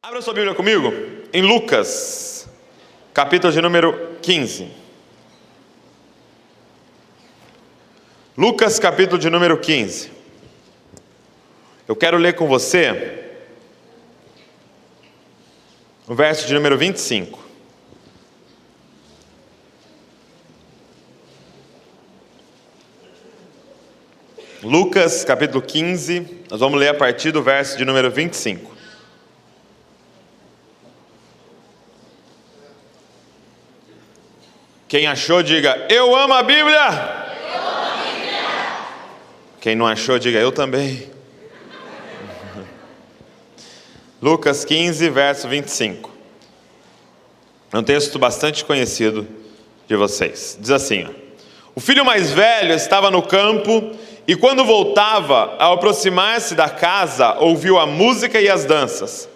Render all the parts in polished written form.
Abra sua Bíblia comigo em Lucas, capítulo de número 15. Lucas, capítulo de número 15. Eu quero ler com você o verso de número 25. Lucas, capítulo 15, nós vamos ler a partir do verso de número 25. Quem achou, diga, eu amo a Bíblia. Eu amo a Bíblia. Quem não achou, diga, eu também. Lucas 15, verso 25. É um texto bastante conhecido de vocês. Diz assim, o filho mais velho estava no campo e quando voltava, ao aproximar-se da casa, ouviu a música e as danças.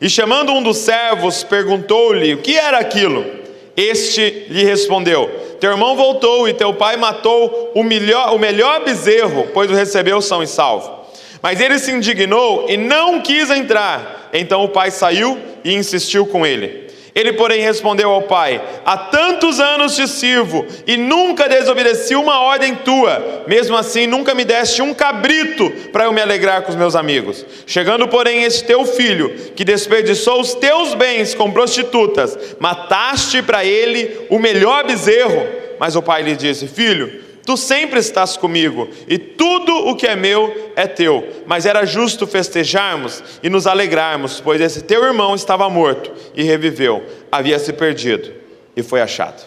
E chamando um dos servos, perguntou-lhe o que era aquilo. Este lhe respondeu, teu irmão voltou e teu pai matou o melhor bezerro, pois o recebeu são e salvo. Mas ele se indignou e não quis entrar. Então o pai saiu e insistiu com ele. Ele, porém, respondeu ao pai, há tantos anos te sirvo e nunca desobedeci uma ordem tua. Mesmo assim, nunca me deste um cabrito para eu me alegrar com os meus amigos. Chegando, porém, este teu filho, que desperdiçou os teus bens com prostitutas, mataste para ele o melhor bezerro. Mas o pai lhe disse, filho, tu sempre estás comigo, e tudo o que é meu é teu. Mas era justo festejarmos e nos alegrarmos, pois esse teu irmão estava morto e reviveu, havia se perdido e foi achado.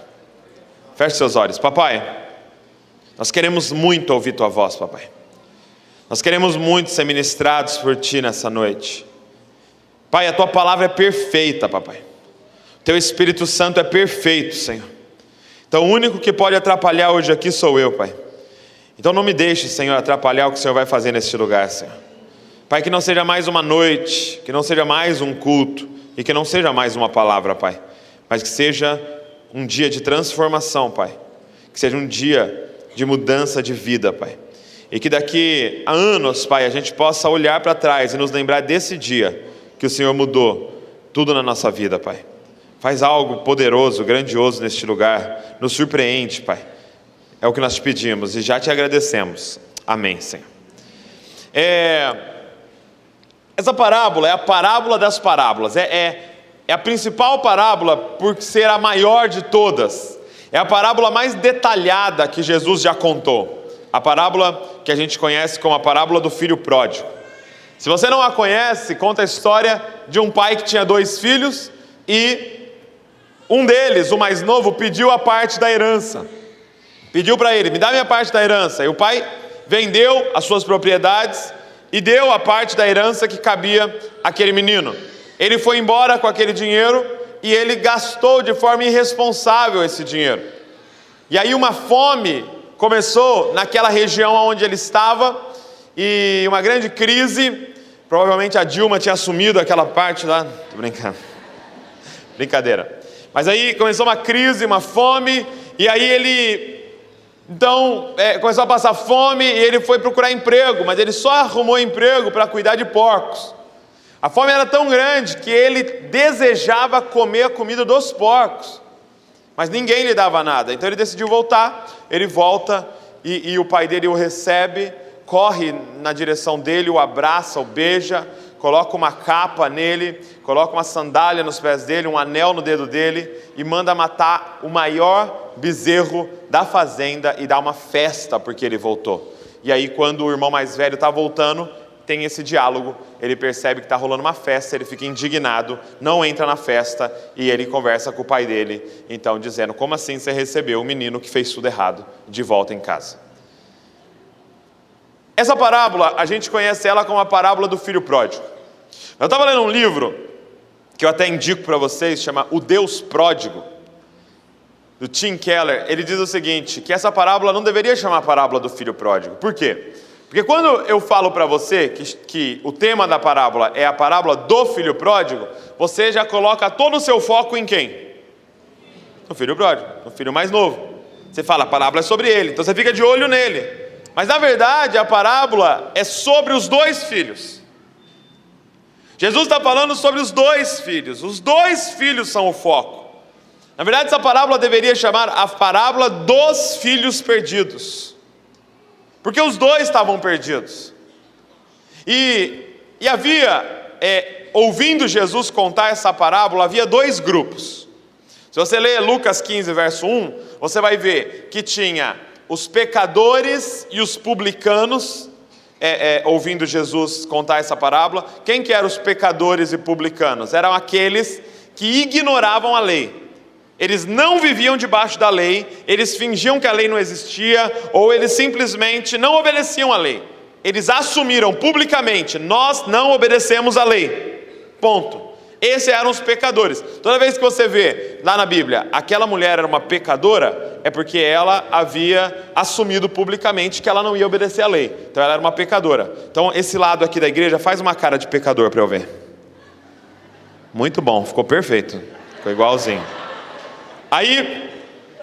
Feche seus olhos. Papai, nós queremos muito ouvir tua voz, papai. Nós queremos muito ser ministrados por ti nessa noite. Pai, a tua palavra é perfeita, papai. O teu Espírito Santo é perfeito, Senhor. Então o único que pode atrapalhar hoje aqui sou eu, Pai. Então não me deixe, Senhor, atrapalhar o que o Senhor vai fazer neste lugar, Senhor. Pai, que não seja mais uma noite, que não seja mais um culto, e que não seja mais uma palavra, Pai. Mas que seja um dia de transformação, Pai. Que seja um dia de mudança de vida, Pai. E que daqui a anos, Pai, a gente possa olhar para trás e nos lembrar desse dia que o Senhor mudou tudo na nossa vida, Pai. Faz algo poderoso, grandioso neste lugar. Nos surpreende, Pai. É o que nós te pedimos e já te agradecemos. Amém, Senhor. Essa parábola é a parábola das parábolas. É a principal parábola por ser a maior de todas. É a parábola mais detalhada que Jesus já contou. A parábola que a gente conhece como a parábola do filho pródigo. Se você não a conhece, conta a história de um pai que tinha 2 filhos e um deles, o mais novo, pediu a parte da herança. Pediu para ele, me dá minha parte da herança. E o pai vendeu as suas propriedades e deu a parte da herança que cabia àquele menino. Ele foi embora com aquele dinheiro e ele gastou de forma irresponsável esse dinheiro. E aí uma fome começou naquela região onde ele estava e uma grande crise. Provavelmente a Dilma tinha assumido aquela parte lá. Tô brincando. Brincadeira. Mas aí começou uma crise, uma fome, e aí ele, então, começou a passar fome, e ele foi procurar emprego, mas ele só arrumou emprego para cuidar de porcos. A fome era tão grande que ele desejava comer a comida dos porcos, mas ninguém lhe dava nada, então ele decidiu voltar. Ele volta, e o pai dele o recebe, corre na direção dele, o abraça, o beija, coloca uma capa nele, coloca uma sandália nos pés dele, um anel no dedo dele e manda matar o maior bezerro da fazenda e dá uma festa porque ele voltou. E aí quando o irmão mais velho está voltando, tem esse diálogo, ele percebe que está rolando uma festa, ele fica indignado, não entra na festa e ele conversa com o pai dele, então dizendo, como assim você recebeu o menino que fez tudo errado de volta em casa? Essa parábola, a gente conhece ela como a parábola do filho pródigo. Eu estava lendo um livro, que eu até indico para vocês, chama O Deus Pródigo, do Tim Keller. Ele diz o seguinte, que essa parábola não deveria chamar parábola do filho pródigo. Por quê? Porque quando eu falo para você que o tema da parábola é a parábola do filho pródigo, você já coloca todo o seu foco em quem? No filho pródigo, no filho mais novo. Você fala, a parábola é sobre ele, então você fica de olho nele. Mas na verdade a parábola é sobre os 2 filhos. Jesus está falando sobre os dois filhos. Os dois filhos são o foco. Na verdade, essa parábola deveria chamar a parábola dos filhos perdidos, porque os dois estavam perdidos. E havia, ouvindo Jesus contar essa parábola, havia dois grupos. Se você ler Lucas 15, verso 1, você vai ver que tinha os pecadores e os publicanos, ouvindo Jesus contar essa parábola. Quem que eram os pecadores e publicanos? Eram aqueles que ignoravam a lei. Eles não viviam debaixo da lei, eles fingiam que a lei não existia, ou eles simplesmente não obedeciam à lei. Eles assumiram publicamente: nós não obedecemos à lei, ponto. Esses eram os pecadores. Toda vez que você vê lá na Bíblia, aquela mulher era uma pecadora, é porque ela havia assumido publicamente que ela não ia obedecer à lei. Então ela era uma pecadora. Então esse lado aqui da igreja faz uma cara de pecador para eu ver. Muito bom, ficou perfeito, ficou igualzinho. Aí,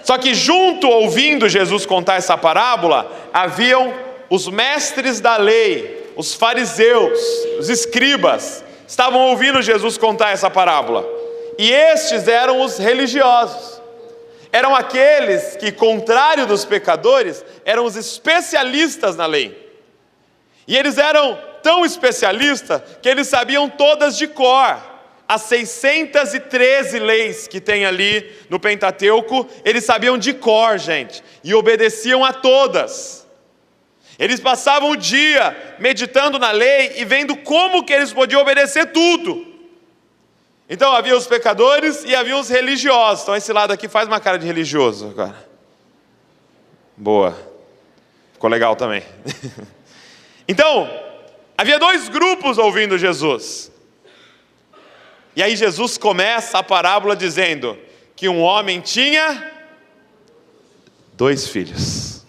só que junto, ouvindo Jesus contar essa parábola, haviam os mestres da lei, os fariseus, os escribas, estavam ouvindo Jesus contar essa parábola. E estes eram os religiosos. Eram aqueles que, contrário dos pecadores, eram os especialistas na lei. E eles eram tão especialistas que eles sabiam todas de cor. As 613 leis que tem ali no Pentateuco, eles sabiam de cor, gente, e obedeciam a todas. Eles passavam o dia meditando na lei e vendo como que eles podiam obedecer tudo. Então havia os pecadores e havia os religiosos. Então esse lado aqui faz uma cara de religioso agora. Boa, ficou legal também. Então, havia dois grupos ouvindo Jesus. E aí Jesus começa a parábola dizendo que um homem tinha 2 filhos.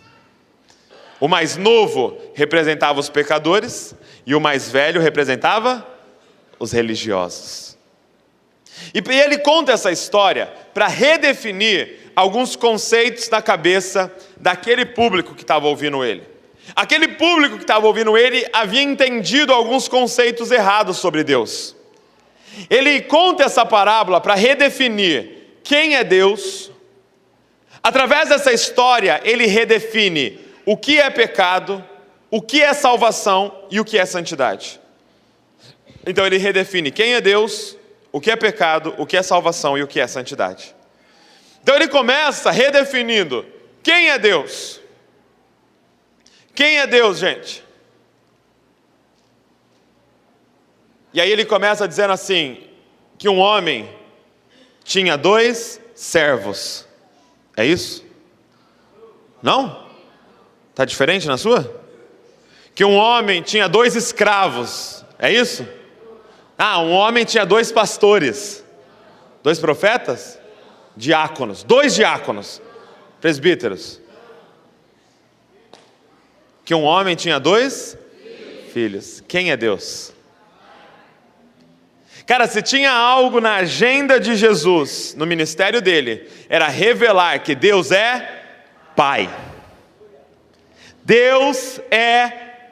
O mais novo representava os pecadores e o mais velho representava os religiosos. E ele conta essa história para redefinir alguns conceitos na cabeça daquele público que estava ouvindo ele. Aquele público que estava ouvindo ele havia entendido alguns conceitos errados sobre Deus. Ele conta essa parábola para redefinir quem é Deus. Através dessa história, ele redefine o que é pecado, o que é salvação e o que é santidade. Então ele redefine quem é Deus, o que é pecado, o que é salvação e o que é santidade. Então ele começa redefinindo quem é Deus. Quem é Deus, gente? E aí ele começa dizendo assim, que um homem tinha 2 servos. É isso? Não? Está diferente na sua? Que um homem tinha 2 escravos. É isso? Um homem tinha 2 pastores. 2 profetas? Diáconos. 2 diáconos. Presbíteros. Que um homem tinha 2 filhos. Quem é Deus? Cara, se tinha algo na agenda de Jesus, no ministério dele, era revelar que Deus é Pai. Deus é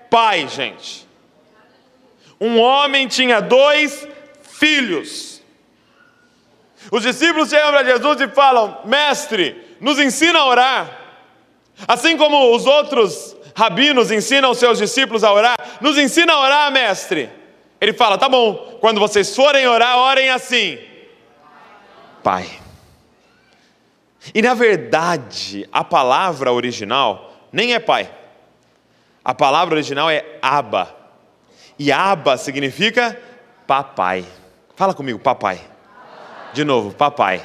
Pai, gente. Um homem tinha 2 filhos. Os discípulos chegam para Jesus e falam: Mestre, nos ensina a orar. Assim como os outros rabinos ensinam os seus discípulos a orar, nos ensina a orar, mestre. Ele fala: tá bom, quando vocês forem orar, orem assim: Pai. E na verdade, a palavra original nem é pai. A palavra original é Abba. E Abba significa papai. Fala comigo, papai. De novo, papai.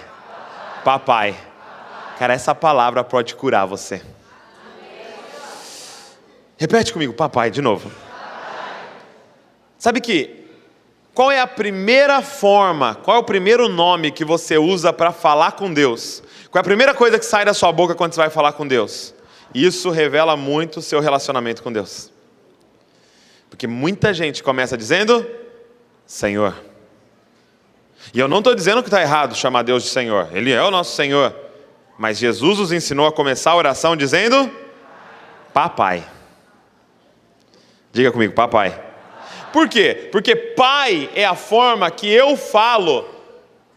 Papai. Cara, essa palavra pode curar você. Repete comigo, papai, de novo. Sabe qual é a primeira forma, qual é o primeiro nome que você usa para falar com Deus? Qual é a primeira coisa que sai da sua boca quando você vai falar com Deus? Isso revela muito o seu relacionamento com Deus. Porque muita gente começa dizendo Senhor. E eu não estou dizendo que está errado chamar Deus de Senhor. Ele é o nosso Senhor. Mas Jesus nos ensinou a começar a oração dizendo Papai. Diga comigo, papai. Por quê? Porque pai é a forma que eu falo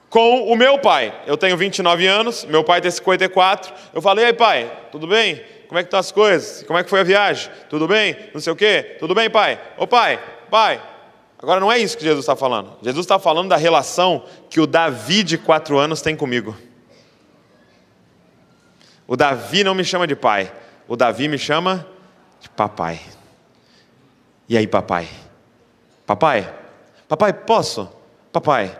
com o meu pai. Eu tenho 29 anos, meu pai tem 54. Eu falei, ei pai, tudo bem? Como é que estão as coisas? Como é que foi a viagem? Tudo bem? Não sei o quê? Tudo bem, pai? Ô pai. Agora não é isso que Jesus está falando. Jesus está falando da relação que o Davi de 4 anos tem comigo. O Davi não me chama de pai. O Davi me chama de papai. E aí, papai? Papai, posso? Papai.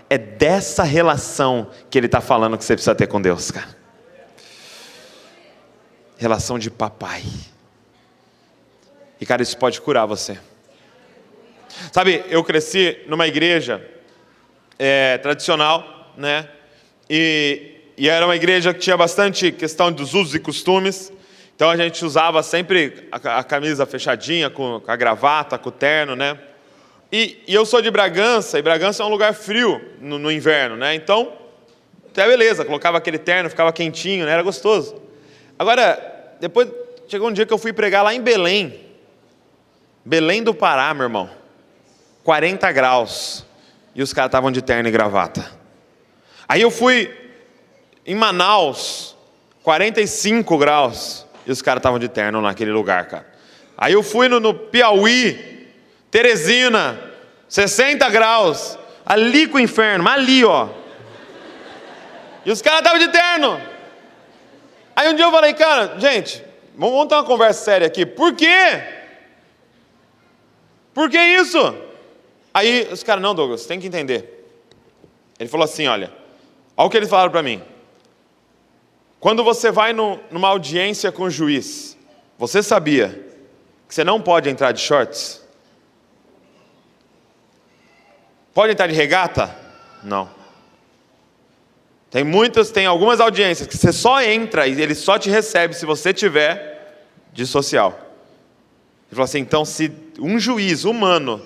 É dessa relação que ele está falando que você precisa ter com Deus, cara. Relação de papai. E, cara, isso pode curar você. Sabe, eu cresci numa igreja tradicional, né? E era uma igreja que tinha bastante questão dos usos e costumes. Então a gente usava sempre a camisa fechadinha, com a gravata, com o terno, né? E eu sou de Bragança, e Bragança é um lugar frio no inverno, né? Então, até beleza, colocava aquele terno, ficava quentinho, né? Era gostoso. Agora, depois chegou um dia que eu fui pregar lá em Belém do Pará, meu irmão. 40 graus. E os caras estavam de terno e gravata. Aí eu fui em Manaus, 45 graus. E os caras estavam de terno naquele lugar, cara. Aí eu fui no Piauí, Teresina, 60 graus. Ali com o inferno, mas ali, ó. E os caras estavam de terno. Aí um dia eu falei, cara, gente, vamos ter uma conversa séria aqui. Por quê? Por que isso? Aí os caras, não, Douglas, tem que entender. Ele falou assim, olha o que eles falaram para mim. Quando você vai numa audiência com o juiz, você sabia que você não pode entrar de shorts? Pode entrar de regata? Não. Tem algumas audiências que você só entra e ele só te recebe se você tiver de social. Ele falou assim, então se um juiz humano,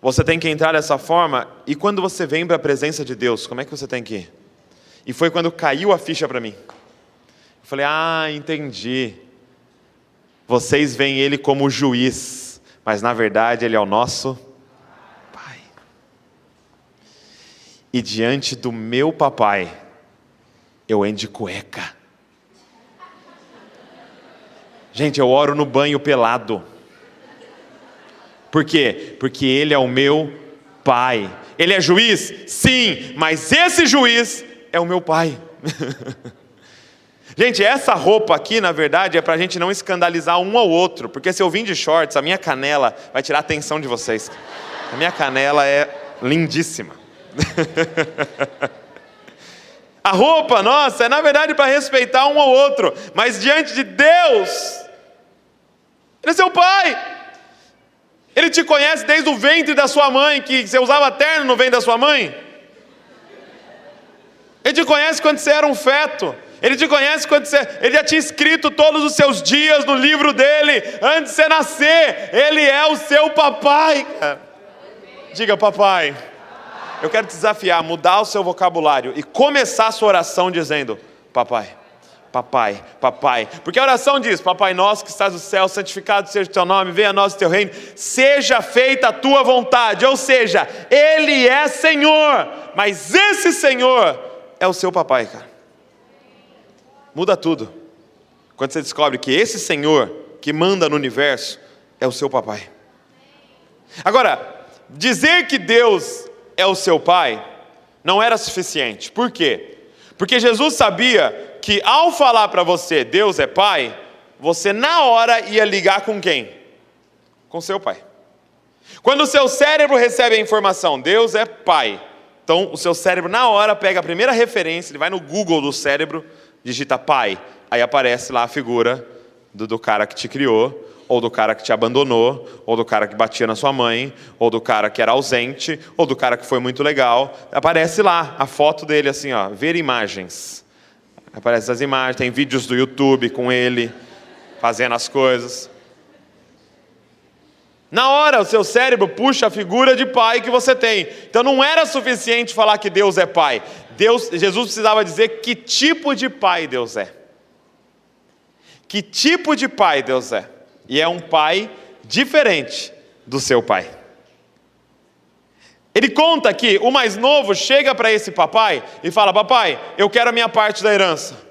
você tem que entrar dessa forma, e quando você vem para a presença de Deus, como é que você tem que ir? E foi quando caiu a ficha para mim. Eu falei, entendi. Vocês veem ele como juiz, mas na verdade ele é o nosso pai. E diante do meu papai, eu ando de cueca. Gente, eu oro no banho pelado. Por quê? Porque ele é o meu pai. Ele é juiz? Sim, mas esse juiz é o meu pai. Gente, essa roupa aqui, na verdade, é para a gente não escandalizar um ao outro. Porque se eu vim de shorts, a minha canela vai tirar a atenção de vocês. A minha canela é lindíssima. A roupa, nossa, é na verdade para respeitar um ao outro. Mas diante de Deus, Ele é seu pai. Ele te conhece desde o ventre da sua mãe, que você usava terno no ventre da sua mãe. Ele te conhece quando você era um feto. Ele te conhece quando ele já tinha escrito todos os seus dias no livro dele, antes de você nascer. Ele é o seu papai. Diga, papai. Eu quero te desafiar a mudar o seu vocabulário e começar a sua oração dizendo, papai. Papai, papai, porque a oração diz, papai nosso que estás no céu, santificado seja o teu nome, venha a nós o teu reino, seja feita a tua vontade, ou seja, Ele é Senhor, mas esse Senhor é o seu papai, cara. Muda tudo, quando você descobre que esse Senhor, que manda no universo, é o seu papai. Agora, dizer que Deus é o seu pai, não era suficiente, por quê? Porque Jesus sabia que ao falar para você, Deus é pai, você na hora ia ligar com quem? Com seu pai. Quando o seu cérebro recebe a informação, Deus é pai, então o seu cérebro na hora pega a primeira referência, ele vai no Google do cérebro, digita pai, aí aparece lá a figura do cara que te criou, ou do cara que te abandonou, ou do cara que batia na sua mãe, ou do cara que era ausente, ou do cara que foi muito legal. Aparece lá a foto dele assim, ó, ver imagens. Aparecem as imagens, tem vídeos do YouTube com ele fazendo as coisas. Na hora, o seu cérebro puxa a figura de pai que você tem. Então não era suficiente falar que Deus é pai. Jesus precisava dizer que tipo de pai Deus é. Que tipo de pai Deus é. E é um pai diferente do seu pai. Ele conta que o mais novo chega para esse papai e fala: papai, eu quero a minha parte da herança.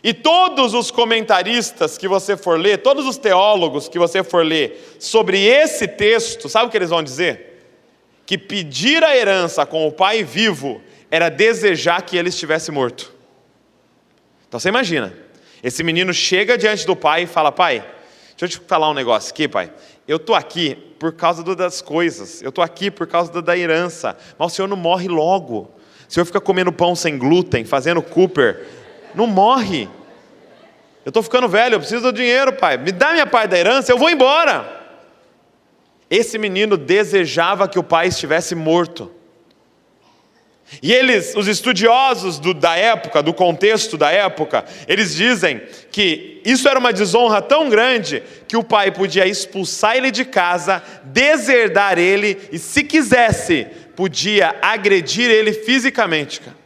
E todos os comentaristas que você for ler, todos os teólogos que você for ler sobre esse texto, sabe o que eles vão dizer? Que pedir a herança com o pai vivo era desejar que ele estivesse morto. Então você imagina, esse menino chega diante do pai e fala: pai, deixa eu te falar um negócio aqui, pai. Eu estou aqui por causa das coisas, eu estou aqui por causa da herança, mas o senhor não morre logo. O senhor fica comendo pão sem glúten, fazendo Cooper, não morre. Eu estou ficando velho, eu preciso do dinheiro, pai. Me dá minha parte da herança, eu vou embora. Esse menino desejava que o pai estivesse morto. E eles, os estudiosos da época, do contexto da época, eles dizem que isso era uma desonra tão grande que o pai podia expulsar ele de casa, deserdar ele e, se quisesse, podia agredir ele fisicamente, cara.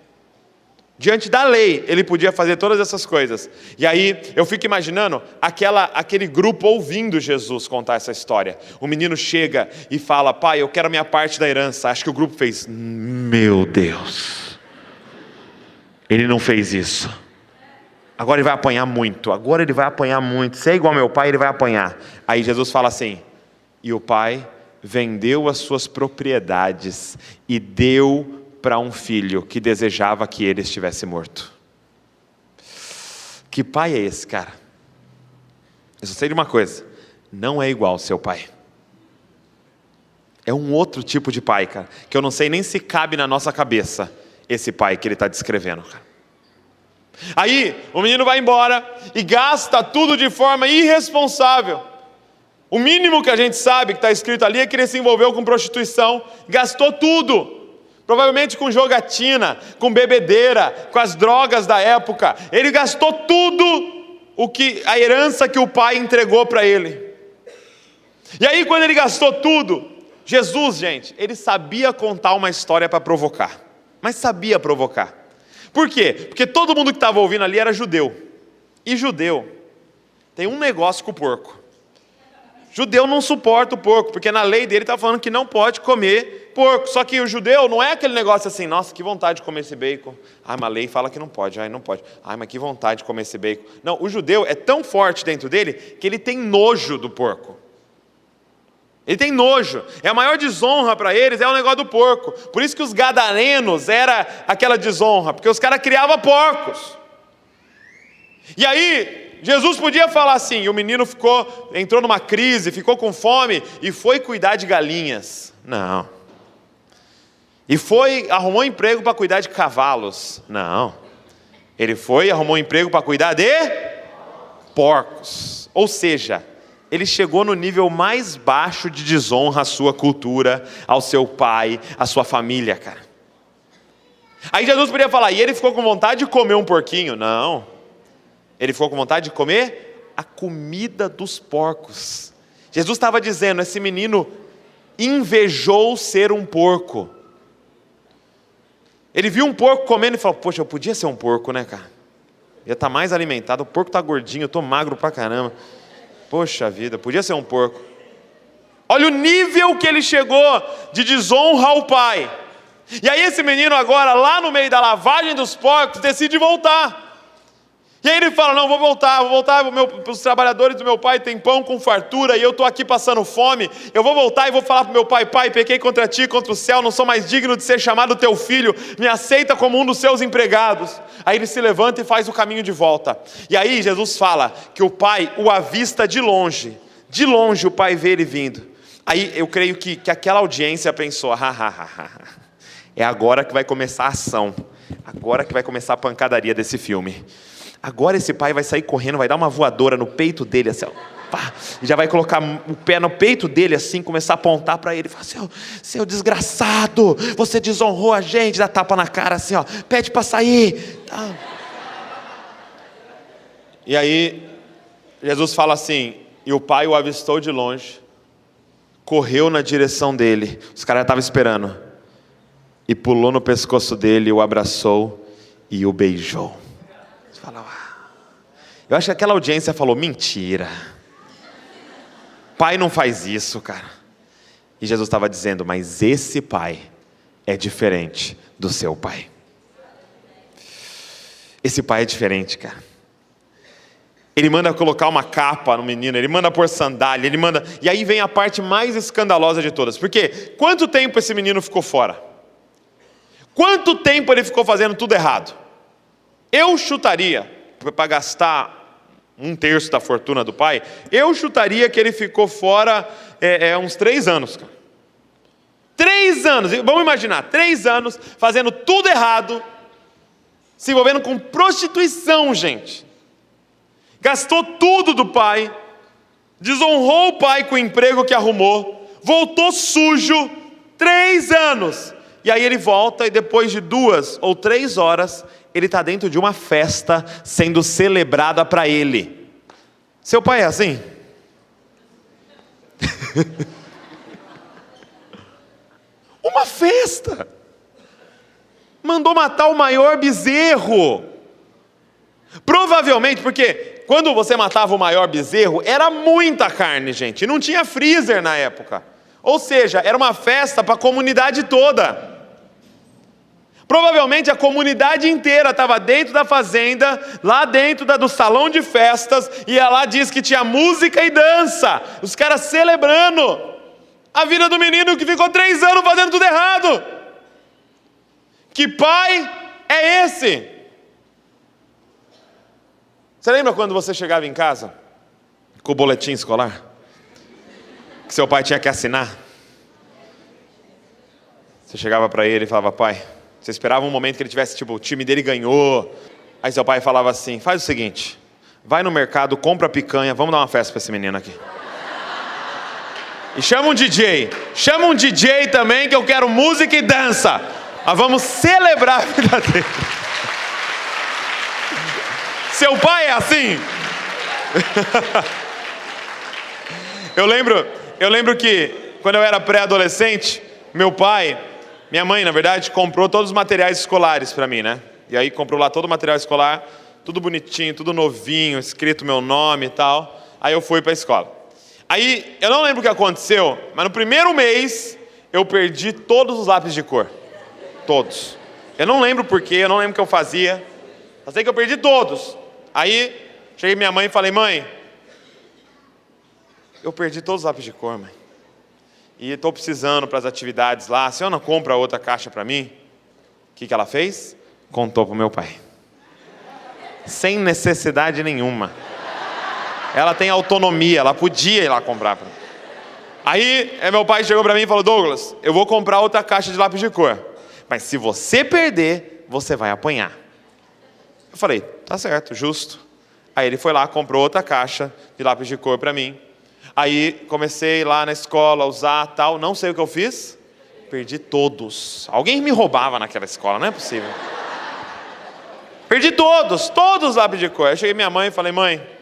Diante da lei, ele podia fazer todas essas coisas. E aí, eu fico imaginando aquele grupo ouvindo Jesus contar essa história. O menino chega e fala: pai, eu quero a minha parte da herança. Acho que o grupo fez: meu Deus, ele não fez isso. Agora ele vai apanhar muito. Agora ele vai apanhar muito. Se é igual ao meu pai, ele vai apanhar. Aí Jesus fala assim: e o pai vendeu as suas propriedades e deu para um filho que desejava que ele estivesse morto. Que pai é esse, cara? Eu só sei de uma coisa: não é igual ao seu pai. É um outro tipo de pai, cara, que eu não sei nem se cabe na nossa cabeça esse pai que ele está descrevendo, cara. Aí o menino vai embora e gasta tudo de forma irresponsável. O mínimo que a gente sabe que está escrito ali é que ele se envolveu com prostituição, gastou tudo. Provavelmente com jogatina, com bebedeira, com as drogas da época. Ele gastou tudo a herança que o pai entregou para ele. E aí, quando ele gastou tudo, Jesus, gente, ele sabia contar uma história para provocar. Mas sabia provocar. Por quê? Porque todo mundo que estava ouvindo ali era judeu. E judeu tem um negócio com o porco. Judeu não suporta o porco, porque na lei dele está falando que não pode comer porco. Só que o judeu não é aquele negócio assim: nossa, que vontade de comer esse bacon. Mas a lei fala que não pode. Não pode. Mas que vontade de comer esse bacon. Não, o judeu é tão forte dentro dele que ele tem nojo do porco. Ele tem nojo. É a maior desonra para eles, é o negócio do porco. Por isso que os gadarenos era aquela desonra, porque os caras criavam porcos. E aí Jesus podia falar assim, e o menino entrou numa crise, ficou com fome e foi cuidar de galinhas. Não. E arrumou emprego para cuidar de cavalos. Não. Ele arrumou emprego para cuidar de porcos. Ou seja, ele chegou no nível mais baixo de desonra à sua cultura, ao seu pai, à sua família, cara. Aí Jesus podia falar: e ele ficou com vontade de comer um porquinho? Não. Ele ficou com vontade de comer a comida dos porcos. Jesus estava dizendo: esse menino invejou ser um porco. Ele viu um porco comendo e falou: poxa, eu podia ser um porco, né, cara? Ia estar mais alimentado, o porco está gordinho, eu estou magro pra caramba. Poxa vida, podia ser um porco. Olha o nível que ele chegou de desonra ao pai. E aí esse menino agora, lá no meio da lavagem dos porcos, decide voltar. E aí ele fala: não, vou voltar, os trabalhadores do meu pai têm pão com fartura e eu estou aqui passando fome. Eu vou voltar e vou falar para o meu pai: pai, pequei contra ti, contra o céu, não sou mais digno de ser chamado teu filho, me aceita como um dos seus empregados. Aí ele se levanta e faz o caminho de volta. E aí Jesus fala que o pai o avista de longe o pai vê ele vindo. Aí eu creio que aquela audiência pensou: é agora que vai começar a ação, agora que vai começar a pancadaria desse filme. Agora esse pai vai sair correndo, vai dar uma voadora no peito dele, assim, ó, pá, e já vai colocar o pé no peito dele, assim, começar a apontar para ele, falar: seu desgraçado, você desonrou a gente, dá tapa na cara, assim, ó, pede para sair. Tá. E aí, Jesus fala assim, e o pai o avistou de longe, correu na direção dele, os caras estavam esperando, e pulou no pescoço dele, o abraçou e o beijou. Eu acho que aquela audiência falou: mentira, pai não faz isso, cara. E Jesus estava dizendo, mas esse pai é diferente do seu pai. Esse pai é diferente, cara. Ele manda colocar uma capa no menino, ele manda pôr sandália, ele manda... E aí vem a parte mais escandalosa de todas. Porque quanto tempo esse menino ficou fora? Quanto tempo ele ficou fazendo tudo errado? Eu chutaria, para gastar 1/3 da fortuna do pai, eu chutaria que ele ficou fora uns 3 anos, cara. 3 anos, vamos imaginar, 3 anos fazendo tudo errado, se envolvendo com prostituição, gente. Gastou tudo do pai, desonrou o pai com o emprego que arrumou, voltou sujo, 3 anos. E aí ele volta e depois de 2 ou 3 horas, ele está dentro de uma festa sendo celebrada para ele. Seu pai é assim? Uma festa. Mandou matar o maior bezerro. Provavelmente, porque quando você matava o maior bezerro, era muita carne, gente. Não tinha freezer na época. Ou seja, era uma festa para a comunidade toda. Provavelmente a comunidade inteira estava dentro da fazenda, lá dentro do salão de festas, e ela diz que tinha música e dança. Os caras celebrando a vida do menino que ficou 3 anos fazendo tudo errado. Que pai é esse? Você lembra quando você chegava em casa com o boletim escolar? Que seu pai tinha que assinar? Você chegava para ele e falava, pai, você esperava um momento que ele tivesse, tipo, o time dele ganhou. Aí seu pai falava assim, faz o seguinte, vai no mercado, compra picanha, vamos dar uma festa para esse menino aqui. E chama um DJ também, que eu quero música e dança. Mas vamos celebrar a vida dele. Seu pai é assim? Eu lembro que quando eu era pré-adolescente, minha mãe, na verdade, comprou todos os materiais escolares para mim, né? E aí comprou lá todo o material escolar, tudo bonitinho, tudo novinho, escrito meu nome e tal. Aí eu fui para a escola. Aí, eu não lembro o que aconteceu, mas no primeiro mês, eu perdi todos os lápis de cor. Todos. Eu não lembro porquê, eu não lembro o que eu fazia. Eu sei que eu perdi todos. Aí, cheguei minha mãe e falei, mãe, eu perdi todos os lápis de cor, mãe. E estou precisando para as atividades lá, a senhora não compra outra caixa para mim? O que ela fez? Contou para o meu pai. Sem necessidade nenhuma. Ela tem autonomia, ela podia ir lá comprar para mim. Aí, meu pai chegou para mim e falou, Douglas, eu vou comprar outra caixa de lápis de cor. Mas se você perder, você vai apanhar. Eu falei, tá certo, justo. Aí ele foi lá, comprou outra caixa de lápis de cor para mim. Aí comecei lá na escola a usar tal, não sei o que eu fiz, perdi todos. Alguém me roubava naquela escola, não é possível. Perdi todos os lápis de cor. Aí cheguei minha mãe e falei, mãe,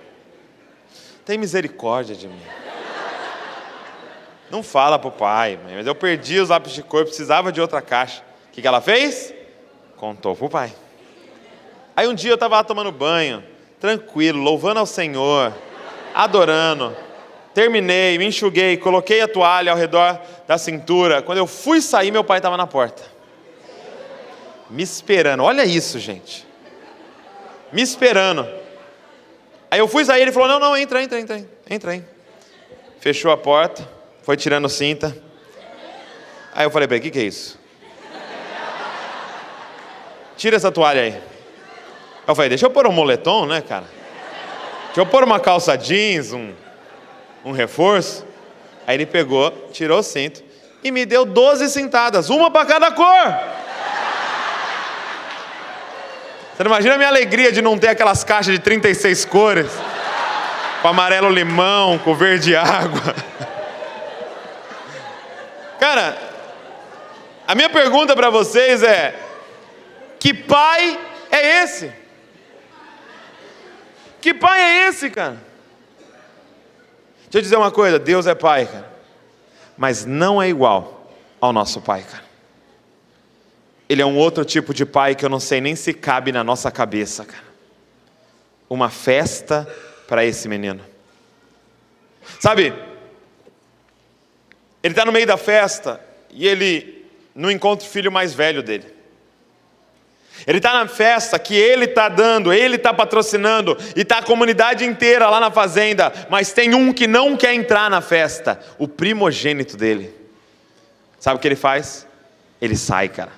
tem misericórdia de mim. Não fala pro pai, mãe, mas eu perdi os lápis de cor, precisava de outra caixa. O que ela fez? Contou pro pai. Aí um dia eu estava lá tomando banho, tranquilo, louvando ao Senhor, adorando. Terminei, me enxuguei, coloquei a toalha ao redor da cintura. Quando eu fui sair, meu pai estava na porta. Me esperando. Olha isso, gente. Me esperando. Aí eu fui sair, ele falou, não, entra aí. Fechou a porta, foi tirando cinta. Aí eu falei para ele, o que é isso? Tira essa toalha aí. Eu falei, deixa eu pôr um moletom, né, cara? Deixa eu pôr uma calça jeans, um reforço. Aí ele pegou, tirou o cinto e me deu 12 cintadas, uma para cada cor. Você não imagina a minha alegria de não ter aquelas caixas de 36 cores, com amarelo limão, com verde água. Cara, a minha pergunta para vocês é, que pai é esse? Que pai é esse, cara? Deixa eu dizer uma coisa, Deus é pai, cara. Mas não é igual ao nosso pai, cara. Ele é um outro tipo de pai que eu não sei nem se cabe na nossa cabeça, cara. Uma festa para esse menino. Sabe, Ele está no meio da festa e ele não encontra o filho mais velho dele. Ele está na festa que ele está dando, ele está patrocinando, e está a comunidade inteira lá na fazenda, mas tem um que não quer entrar na festa, o primogênito dele. Sabe o que ele faz? Ele sai, cara,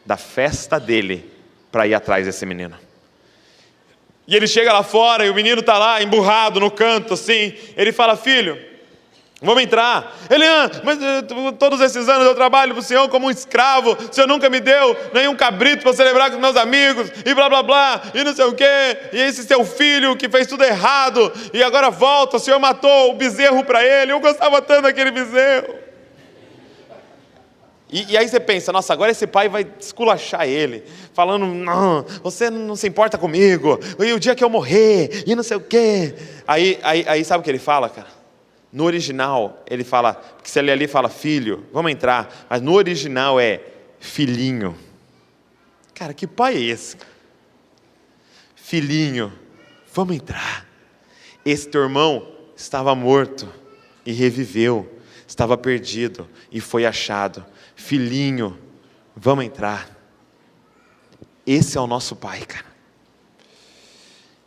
da festa dele para ir atrás desse menino. E ele chega lá fora e o menino está lá emburrado no canto assim. Ele fala: filho, vamos entrar. Ele: mas todos esses anos eu trabalho para o Senhor como um escravo, o Senhor nunca me deu nenhum cabrito para celebrar com os meus amigos, e blá blá blá, e não sei o quê, e esse seu filho que fez tudo errado, e agora volta, o Senhor matou o bezerro para ele, eu gostava tanto daquele bezerro. E aí você pensa: nossa, agora esse pai vai esculachar ele, falando: não, você não se importa comigo, e o dia que eu morrer, e não sei o quê. Aí sabe o que ele fala, cara? No original, ele fala, porque se ele ali fala filho, vamos entrar, mas no original é filhinho. Cara, que pai é esse? Filhinho, vamos entrar. Esse teu irmão estava morto e reviveu, estava perdido e foi achado. Filhinho, vamos entrar. Esse é o nosso pai, cara,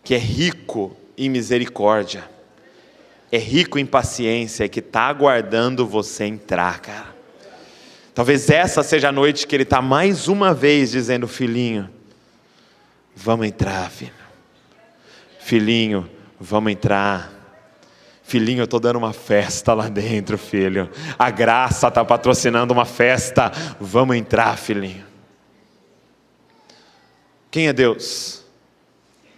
que é rico em misericórdia, é rico em paciência, que está aguardando você entrar, cara. Talvez essa seja a noite que ele está mais uma vez dizendo: filhinho, vamos entrar, filho. Filhinho, vamos entrar. Filhinho, eu estou dando uma festa lá dentro, filho. A graça está patrocinando uma festa. Vamos entrar, filhinho. Quem é Deus?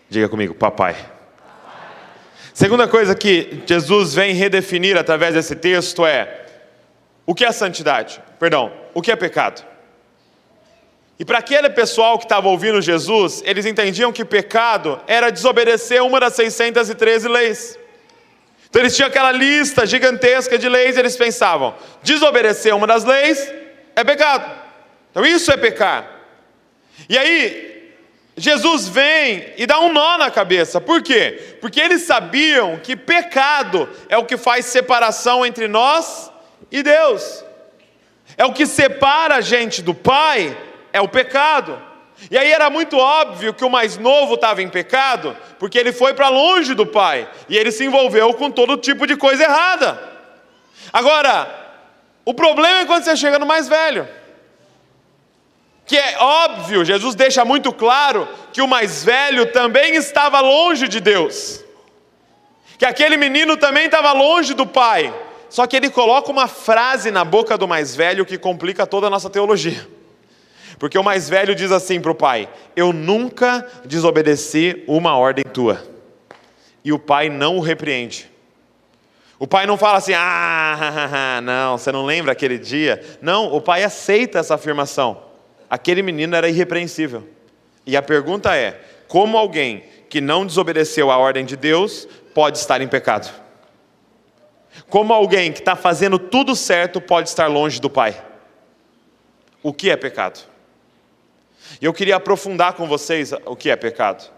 Diga comigo: papai. Segunda coisa que Jesus vem redefinir através desse texto é: o que é santidade? Perdão, o que é pecado? E para aquele pessoal que estava ouvindo Jesus, eles entendiam que pecado era desobedecer uma das 613 leis. Então eles tinham aquela lista gigantesca de leis, e eles pensavam: desobedecer uma das leis é pecado. Então isso é pecar. E aí Jesus vem e dá um nó na cabeça. Por quê? Porque eles sabiam que pecado é o que faz separação entre nós e Deus. É o que separa a gente do Pai, é o pecado. E aí era muito óbvio que o mais novo estava em pecado, porque ele foi para longe do pai, e ele se envolveu com todo tipo de coisa errada. Agora, o problema é quando você chega no mais velho, que é óbvio, Jesus deixa muito claro que o mais velho também estava longe de Deus, que aquele menino também estava longe do pai, só que ele coloca uma frase na boca do mais velho que complica toda a nossa teologia. Porque o mais velho diz assim para o pai: eu nunca desobedeci uma ordem tua. E o pai não o repreende. O pai não fala assim: não, você não lembra aquele dia? Não, o pai aceita essa afirmação. Aquele menino era irrepreensível. E a pergunta é: como alguém que não desobedeceu a ordem de Deus pode estar em pecado? Como alguém que está fazendo tudo certo pode estar longe do pai? O que é pecado? E eu queria aprofundar com vocês o que é pecado.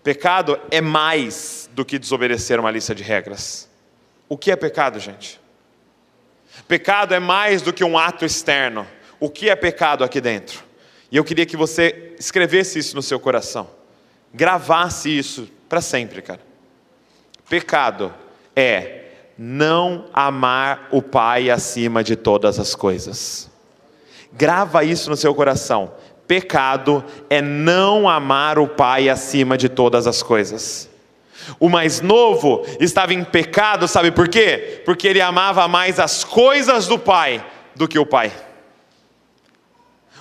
Pecado é mais do que desobedecer uma lista de regras. O que é pecado, gente? Pecado é mais do que um ato externo. O que é pecado aqui dentro? E eu queria que você escrevesse isso no seu coração. Gravasse isso para sempre, cara. Pecado é não amar o Pai acima de todas as coisas. Grava isso no seu coração. Pecado é não amar o Pai acima de todas as coisas. O mais novo estava em pecado, sabe por quê? Porque ele amava mais as coisas do Pai do que o Pai.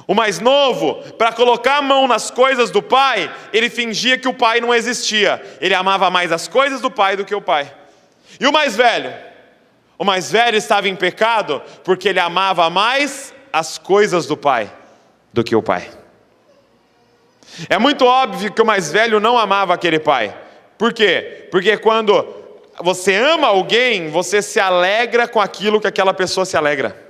O mais novo, para colocar a mão nas coisas do Pai, ele fingia que o Pai não existia. Ele amava mais as coisas do Pai do que o Pai. E o mais velho? O mais velho estava em pecado porque ele amava mais as coisas do Pai do que o pai. É muito óbvio que o mais velho não amava aquele pai. Por quê? Porque quando você ama alguém, você se alegra com aquilo que aquela pessoa se alegra.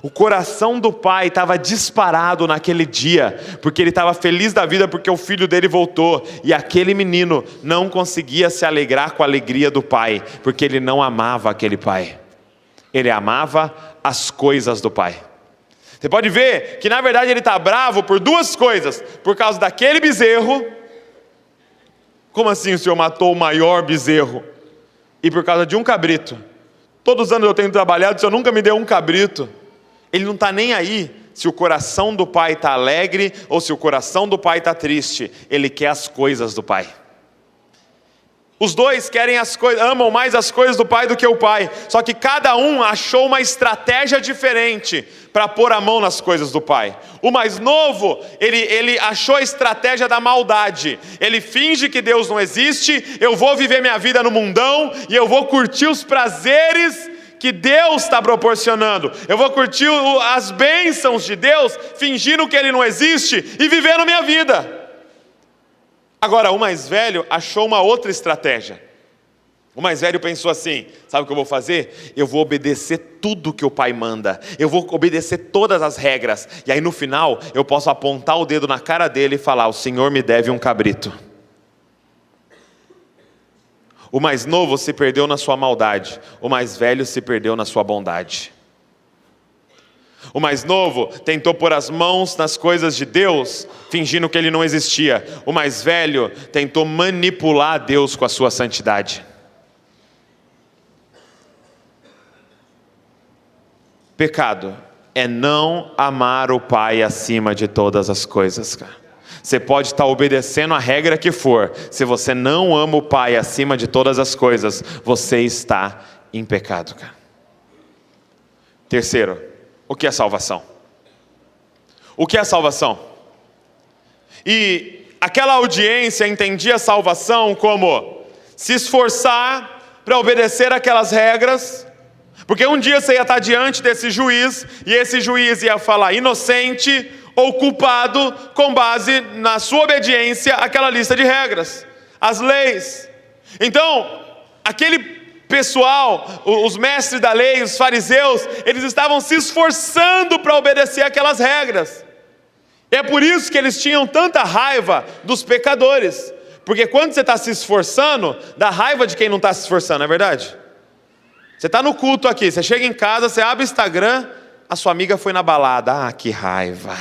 O coração do pai estava disparado naquele dia, porque ele estava feliz da vida porque o filho dele voltou, e aquele menino não conseguia se alegrar com a alegria do pai, porque ele não amava aquele pai. Ele amava as coisas do Pai. Você pode ver que na verdade ele está bravo por duas coisas. Por causa daquele bezerro. Como assim o Senhor matou o maior bezerro? E por causa de um cabrito. Todos os anos eu tenho trabalhado, o Senhor nunca me deu um cabrito. Ele não está nem aí se o coração do Pai está alegre ou se o coração do Pai está triste. Ele quer as coisas do Pai. Os dois querem as coisas, amam mais as coisas do Pai do que o Pai. Só que cada um achou uma estratégia diferente para pôr a mão nas coisas do Pai. O mais novo, ele achou a estratégia da maldade. Ele finge que Deus não existe, eu vou viver minha vida no mundão e eu vou curtir os prazeres que Deus está proporcionando. Eu vou curtir as bênçãos de Deus, fingindo que Ele não existe e vivendo minha vida. Agora, o mais velho achou uma outra estratégia. O mais velho pensou assim: sabe o que eu vou fazer? Eu vou obedecer tudo que o Pai manda. Eu vou obedecer todas as regras. E aí no final, eu posso apontar o dedo na cara dele e falar: o Senhor me deve um cabrito. O mais novo se perdeu na sua maldade. O mais velho se perdeu na sua bondade. O mais novo tentou pôr as mãos nas coisas de Deus, fingindo que Ele não existia. O mais velho tentou manipular Deus com a sua santidade. Pecado é não amar o Pai acima de todas as coisas, cara. Você pode estar obedecendo a regra que for, se você não ama o Pai acima de todas as coisas, você está em pecado, cara. Terceiro, o que é salvação? O que é salvação? E aquela audiência entendia a salvação como se esforçar para obedecer aquelas regras, porque um dia você ia estar diante desse juiz, e esse juiz ia falar inocente ou culpado com base na sua obediência àquela lista de regras, as leis. Então, aquele pessoal, os mestres da lei, os fariseus, eles estavam se esforçando para obedecer aquelas regras. E é por isso que eles tinham tanta raiva dos pecadores, porque quando você está se esforçando, dá raiva de quem não está se esforçando, não é verdade? Você está no culto aqui, você chega em casa, você abre o Instagram, a sua amiga foi na balada. Ah, que raiva.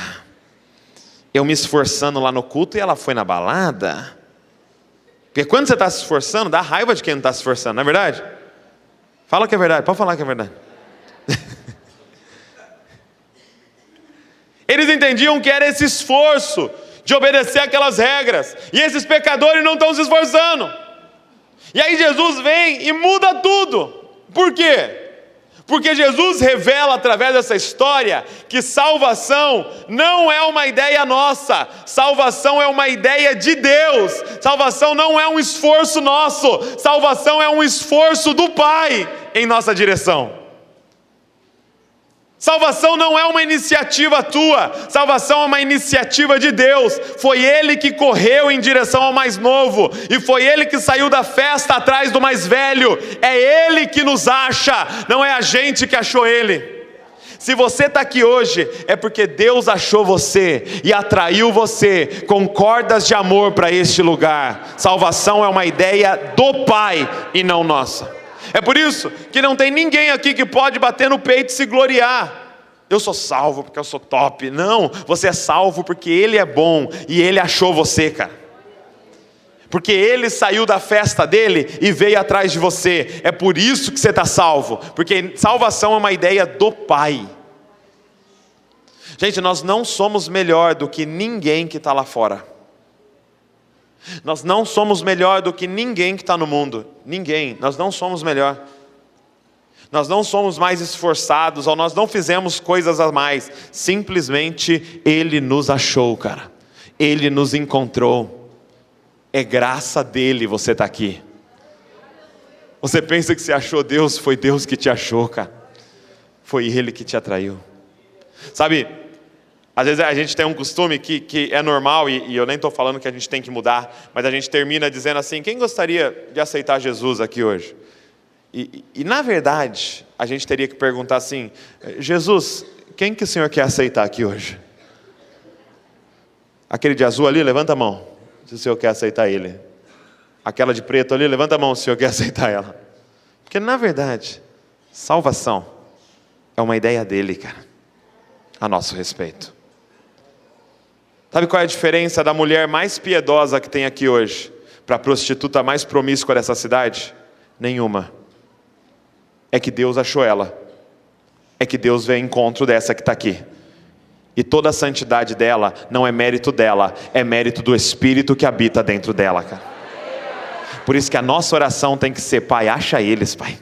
Eu me esforçando lá no culto e ela foi na balada. Porque quando você está se esforçando, dá raiva de quem não está se esforçando, não é verdade? Fala que é verdade, pode falar que é verdade. Eles entendiam que era esse esforço de obedecer aquelas regras. E esses pecadores não estão se esforçando. E aí Jesus vem e muda tudo. Por quê? Porque Jesus revela através dessa história que salvação não é uma ideia nossa, salvação é uma ideia de Deus, salvação não é um esforço nosso, salvação é um esforço do Pai em nossa direção. Salvação não é uma iniciativa tua, salvação é uma iniciativa de Deus. Foi Ele que correu em direção ao mais novo, e foi Ele que saiu da festa atrás do mais velho. É Ele que nos acha, não é a gente que achou Ele. Se você está aqui hoje, é porque Deus achou você e atraiu você com cordas de amor para este lugar. Salvação é uma ideia do Pai e não nossa. É por isso que não tem ninguém aqui que pode bater no peito e se gloriar. Eu sou salvo porque eu sou top. Não, você é salvo porque Ele é bom e Ele achou você, cara. Porque Ele saiu da festa dele e veio atrás de você. É por isso que você está salvo. Porque salvação é uma ideia do Pai. Gente, nós não somos melhor do que ninguém que está lá fora. Nós não somos melhor do que ninguém que está no mundo. Ninguém, nós não somos melhor. Nós não somos mais esforçados, ou nós não fizemos coisas a mais. Simplesmente Ele nos achou, cara. Ele nos encontrou. É graça dele você está aqui. Você pensa que você achou Deus, foi Deus que te achou, cara. Foi Ele que te atraiu. Sabe, às vezes a gente tem um costume que é normal, e eu nem estou falando que a gente tem que mudar, mas a gente termina dizendo assim: quem gostaria de aceitar Jesus aqui hoje? E na verdade, a gente teria que perguntar assim: Jesus, quem que o Senhor quer aceitar aqui hoje? Aquele de azul ali, levanta a mão, se o Senhor quer aceitar ele. Aquela de preto ali, levanta a mão se o Senhor quer aceitar ela. Porque na verdade, salvação é uma ideia dele, cara, a nosso respeito. Sabe qual é a diferença da mulher mais piedosa que tem aqui hoje para a prostituta mais promíscua dessa cidade? Nenhuma. É que Deus achou ela. É que Deus veio ao encontro dessa que está aqui. E toda a santidade dela não é mérito dela, é mérito do Espírito que habita dentro dela, cara. Por isso que a nossa oração tem que ser: Pai, acha eles, Pai.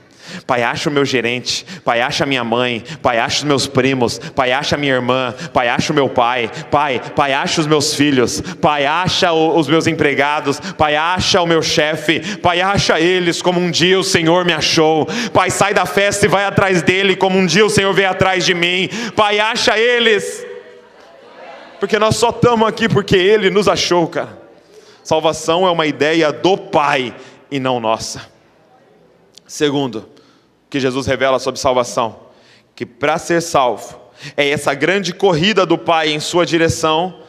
Pai, acha o meu gerente. Pai, acha a minha mãe. Pai, acha os meus primos. Pai, acha a minha irmã. Pai, acha o meu pai. Pai, acha os meus filhos. Pai, acha os meus empregados. Pai, acha o meu chefe. Pai, acha eles como um dia o Senhor me achou. Pai, sai da festa e vai atrás dele como um dia o Senhor veio atrás de mim. Pai, acha eles. Porque nós só estamos aqui porque Ele nos achou, cara. Salvação é uma ideia do Pai e não nossa. Segundo, que Jesus revela sobre salvação, que para ser salvo, é essa grande corrida do Pai em sua direção.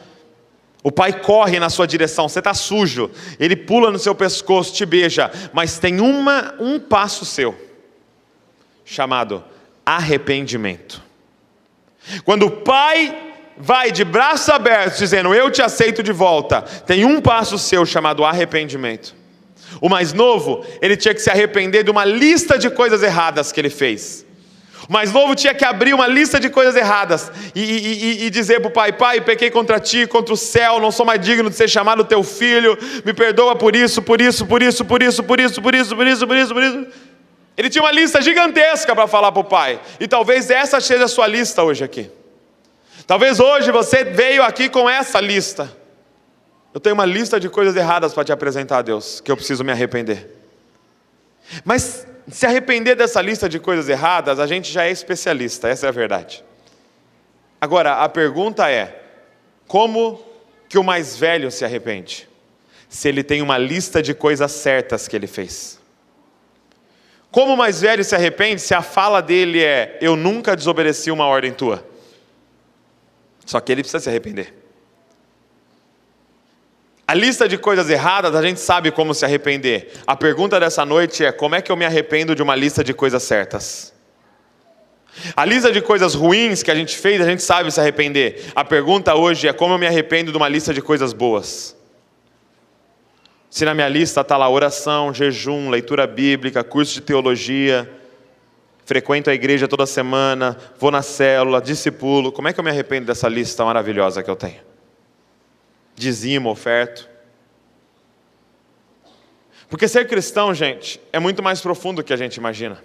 O Pai corre na sua direção, você está sujo, Ele pula no seu pescoço, te beija, mas tem um passo seu, chamado arrependimento. Quando o Pai vai de braços abertos, dizendo: eu te aceito de volta, tem um passo seu chamado arrependimento. O mais novo, ele tinha que se arrepender de uma lista de coisas erradas que ele fez. O mais novo tinha que abrir uma lista de coisas erradas e dizer para o pai: Pai, pequei contra ti, contra o céu, não sou mais digno de ser chamado teu filho, me perdoa por isso. Ele tinha uma lista gigantesca para falar para o pai, e talvez essa seja a sua lista hoje aqui. Talvez hoje você veio aqui com essa lista: eu tenho uma lista de coisas erradas para te apresentar a Deus, que eu preciso me arrepender. Mas se arrepender dessa lista de coisas erradas, a gente já é especialista, essa é a verdade. Agora, a pergunta é: como que o mais velho se arrepende? Se ele tem uma lista de coisas certas que ele fez. Como o mais velho se arrepende se a fala dele é: eu nunca desobedeci uma ordem tua? Só que ele precisa se arrepender. A lista de coisas erradas, a gente sabe como se arrepender. A pergunta dessa noite é: como é que eu me arrependo de uma lista de coisas certas? A lista de coisas ruins que a gente fez, a gente sabe se arrepender. A pergunta hoje é: como eu me arrependo de uma lista de coisas boas? Se na minha lista está lá oração, jejum, leitura bíblica, curso de teologia, frequento a igreja toda semana, vou na célula, discipulo, como é que eu me arrependo dessa lista maravilhosa que eu tenho? Dizimo, oferto. Porque ser cristão, gente, é muito mais profundo do que a gente imagina.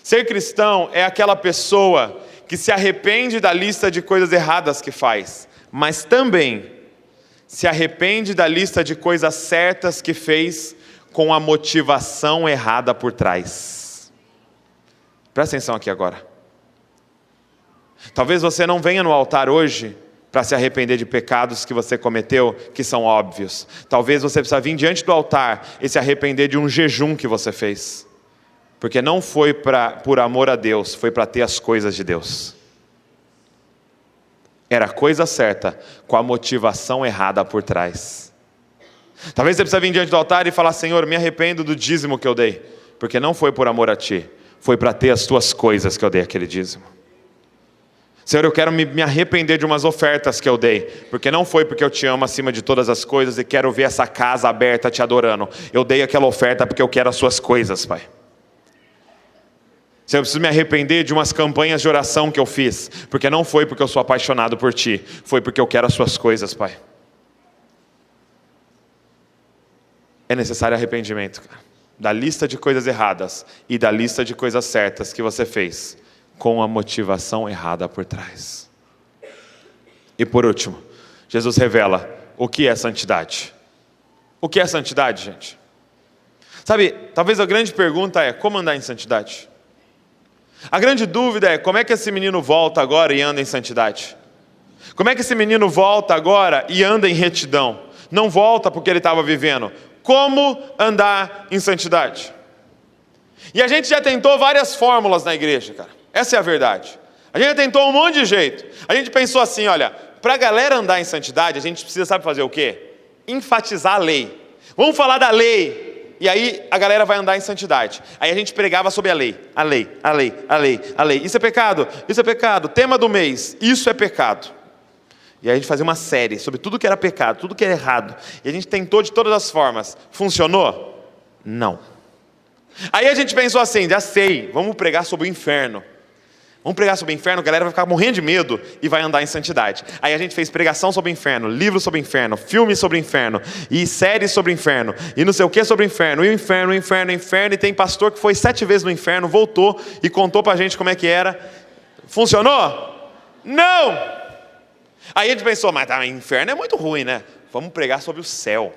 Ser cristão é aquela pessoa que se arrepende da lista de coisas erradas que faz, mas também se arrepende da lista de coisas certas que fez com a motivação errada por trás. Presta atenção aqui agora. Talvez você não venha no altar hoje para se arrepender de pecados que você cometeu, que são óbvios. Talvez você precisa vir diante do altar e se arrepender de um jejum que você fez. Porque não foi por amor a Deus, foi para ter as coisas de Deus. Era a coisa certa, com a motivação errada por trás. Talvez você precisa vir diante do altar e falar: Senhor, me arrependo do dízimo que eu dei. Porque não foi por amor a Ti, foi para ter as Tuas coisas que eu dei aquele dízimo. Senhor, eu quero me arrepender de umas ofertas que eu dei, porque não foi porque eu te amo acima de todas as coisas e quero ver essa casa aberta te adorando. Eu dei aquela oferta porque eu quero as suas coisas, Pai. Senhor, eu preciso me arrepender de umas campanhas de oração que eu fiz, porque não foi porque eu sou apaixonado por Ti, foi porque eu quero as suas coisas, Pai. É necessário arrependimento, cara, da lista de coisas erradas e da lista de coisas certas que você fez, com a motivação errada por trás. E por último, Jesus revela o que é santidade. O que é santidade, gente? Sabe, talvez a grande pergunta é: como andar em santidade? A grande dúvida é: como é que esse menino volta agora e anda em santidade? Como é que esse menino volta agora e anda em retidão? Não volta porque ele estava vivendo. Como andar em santidade? E a gente já tentou várias fórmulas na igreja, cara. Essa é a verdade. A gente tentou um monte de jeito. A gente pensou assim: olha, para a galera andar em santidade, a gente precisa, sabe fazer o quê? Enfatizar a lei. Vamos falar da lei. E aí a galera vai andar em santidade. Aí a gente pregava sobre a lei. A lei, a lei, a lei, a lei. Isso é pecado, isso é pecado. Tema do mês, isso é pecado. E aí a gente fazia uma série sobre tudo que era pecado, tudo que era errado. E a gente tentou de todas as formas. Funcionou? Não. Aí a gente pensou assim, já sei, vamos pregar sobre o inferno. Vamos pregar sobre o inferno, a galera vai ficar morrendo de medo e vai andar em santidade. Aí a gente fez pregação sobre o inferno, livro sobre o inferno, filme sobre o inferno, e séries sobre o inferno, e não sei o que sobre o inferno, e o inferno, o inferno, o inferno, e tem pastor que foi 7 vezes no inferno, voltou e contou pra gente como é que era. Funcionou? Não! Aí a gente pensou, mas o inferno é muito ruim, né? Vamos pregar sobre o céu.